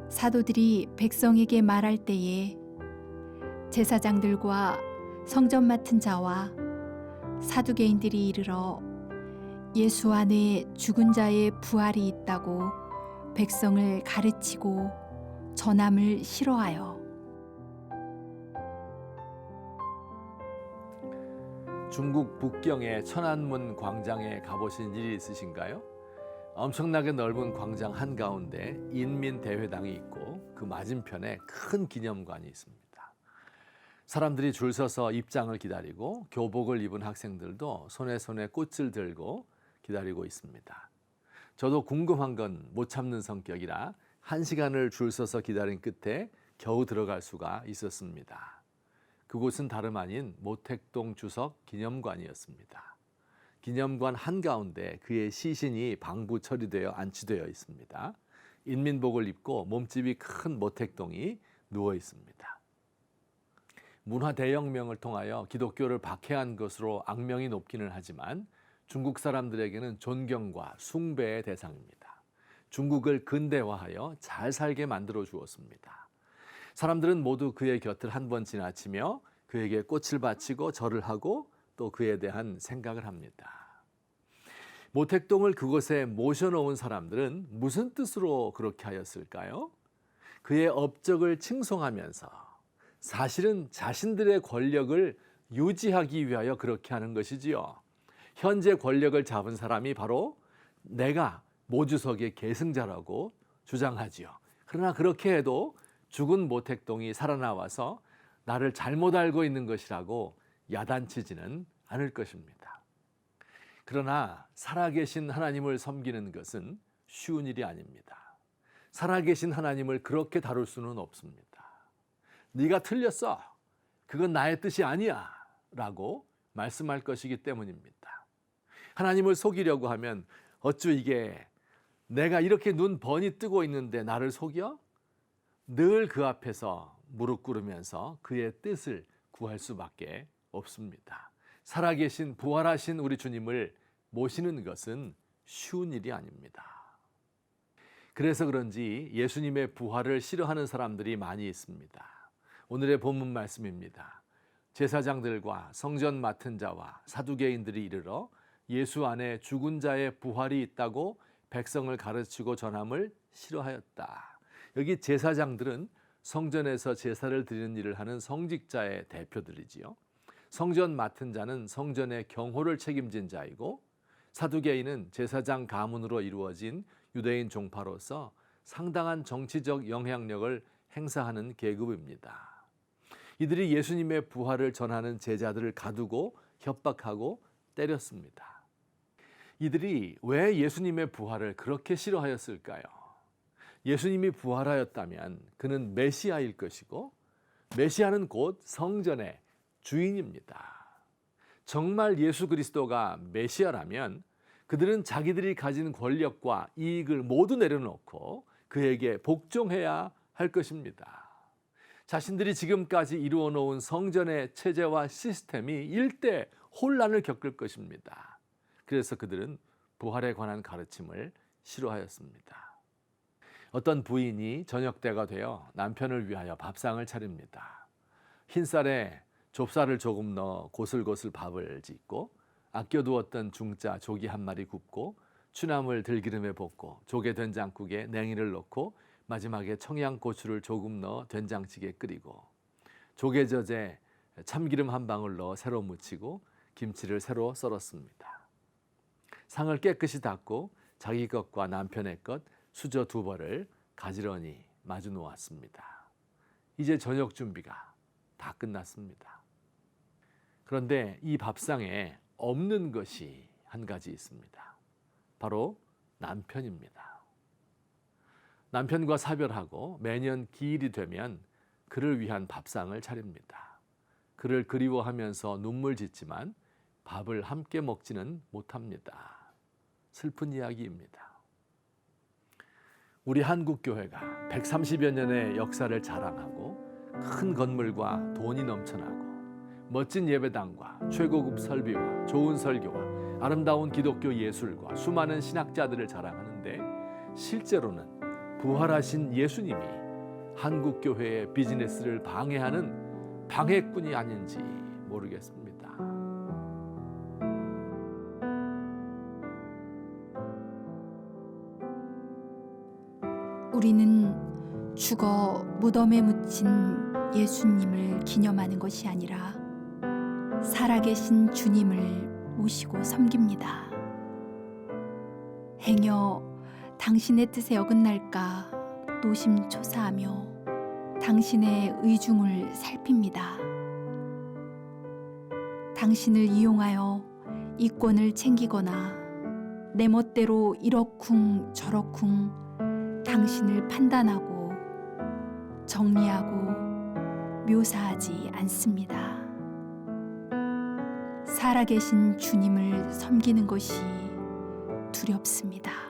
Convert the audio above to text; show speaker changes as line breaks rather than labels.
사도들이 백성에게 말할 때에 제사장들과 성전 맡은 자와 사두개인들이 이르러 예수 안에 죽은 자의 부활이 있다고 백성을 가르치고 전함을 싫어하여
중국 북경의 천안문 광장에 가보신 일이 있으신가요? 엄청나게 넓은 광장 한가운데 인민대회당이 있고 그 맞은편에 큰 기념관이 있습니다. 사람들이 줄 서서 입장을 기다리고 교복을 입은 학생들도 손에 꽃을 들고 기다리고 있습니다. 저도 궁금한 건 못 참는 성격이라 1시간을 줄 서서 기다린 끝에 겨우 들어갈 수가 있었습니다. 그곳은 다름 아닌 모택동 주석 기념관이었습니다. 기념관 한가운데 그의 시신이 방부 처리되어 안치되어 있습니다. 인민복을 입고 몸집이 큰 모택동이 누워 있습니다. 문화 대혁명을 통하여 기독교를 박해한 것으로 악명이 높기는 하지만 중국 사람들에게는 존경과 숭배의 대상입니다. 중국을 근대화하여 잘 살게 만들어 주었습니다. 사람들은 모두 그의 곁을 한 번 지나치며 그에게 꽃을 바치고 절을 하고 또 그에 대한 생각을 합니다. 모택동을 그곳에 모셔놓은 사람들은 무슨 뜻으로 그렇게 하였을까요? 그의 업적을 칭송하면서 사실은 자신들의 권력을 유지하기 위하여 그렇게 하는 것이지요. 현재 권력을 잡은 사람이 바로 내가 모주석의 계승자라고 주장하지요. 그러나 그렇게 해도 죽은 모택동이 살아나와서 나를 잘못 알고 있는 것이라고 야단치지는 않을 것입니다. 그러나 살아계신 하나님을 섬기는 것은 쉬운 일이 아닙니다. 살아계신 하나님을 그렇게 다룰 수는 없습니다. 네가 틀렸어. 그건 나의 뜻이 아니야. 라고 말씀할 것이기 때문입니다. 하나님을 속이려고 하면 어쭈 이게 내가 이렇게 눈 번이 뜨고 있는데 나를 속여? 늘 그 앞에서 무릎 꿇으면서 그의 뜻을 구할 수밖에 없습니다. 살아계신 부활하신 우리 주님을 모시는 것은 쉬운 일이 아닙니다. 그래서 그런지 예수님의 부활을 싫어하는 사람들이 많이 있습니다. 오늘의 본문 말씀입니다. 제사장들과 성전 맡은 자와 사두개인들이 이르러 예수 안에 죽은 자의 부활이 있다고 백성을 가르치고 전함을 싫어하였다. 여기 제사장들은 성전에서 제사를 드리는 일을 하는 성직자의 대표들이지요. 성전 맡은 자는 성전의 경호를 책임진 자이고 사두개인은 제사장 가문으로 이루어진 유대인 종파로서 상당한 정치적 영향력을 행사하는 계급입니다. 이들이 예수님의 부활을 전하는 제자들을 가두고 협박하고 때렸습니다. 이들이 왜 예수님의 부활을 그렇게 싫어하였을까요? 예수님이 부활하였다면 그는 메시아일 것이고 메시아는 곧 성전의 주인입니다. 정말 예수 그리스도가 메시아라면 그들은 자기들이 가진 권력과 이익을 모두 내려놓고 그에게 복종해야 할 것입니다. 자신들이 지금까지 이루어 놓은 성전의 체제와 시스템이 일대 혼란을 겪을 것입니다. 그래서 그들은 부활에 관한 가르침을 싫어하였습니다. 어떤 부인이 저녁 때가 되어 남편을 위하여 밥상을 차립니다. 흰쌀에 좁쌀을 조금 넣어 고슬고슬 밥을 짓고 아껴두었던 중짜 조기 한 마리 굽고 추나물 들기름에 볶고 조개 된장국에 냉이를 넣고 마지막에 청양고추를 조금 넣어 된장찌개 끓이고 조개젓에 참기름 한 방울 넣어 새로 무치고 김치를 새로 썰었습니다. 상을 깨끗이 닦고 자기 것과 남편의 것 수저 2벌을 가지런히 마주 놓았습니다. 이제 저녁 준비가 다 끝났습니다. 그런데 이 밥상에 없는 것이 한 가지 있습니다. 바로 남편입니다. 남편과 사별하고 매년 기일이 되면 그를 위한 밥상을 차립니다. 그를 그리워하면서 눈물 짓지만 밥을 함께 먹지는 못합니다. 슬픈 이야기입니다. 우리 한국교회가 130여 년의 역사를 자랑하고 큰 건물과 돈이 넘쳐나고 멋진 예배당과 최고급 설비와 좋은 설교와 아름다운 기독교 예술과 수많은 신학자들을 자랑하는데 실제로는 부활하신 예수님이 한국 교회의 비즈니스를 방해하는 방해꾼이 아닌지 모르겠습니다.
우리는 죽어 무덤에 묻힌 예수님을 기념하는 것이 아니라 살아계신 주님을 모시고 섬깁니다. 행여 당신의 뜻에 어긋날까 노심초사하며 당신의 의중을 살핍니다. 당신을 이용하여 이권을 챙기거나 내 멋대로 이러쿵 저러쿵 당신을 판단하고 정리하고 묘사하지 않습니다. 살아계신 주님을 섬기는 것이 두렵습니다.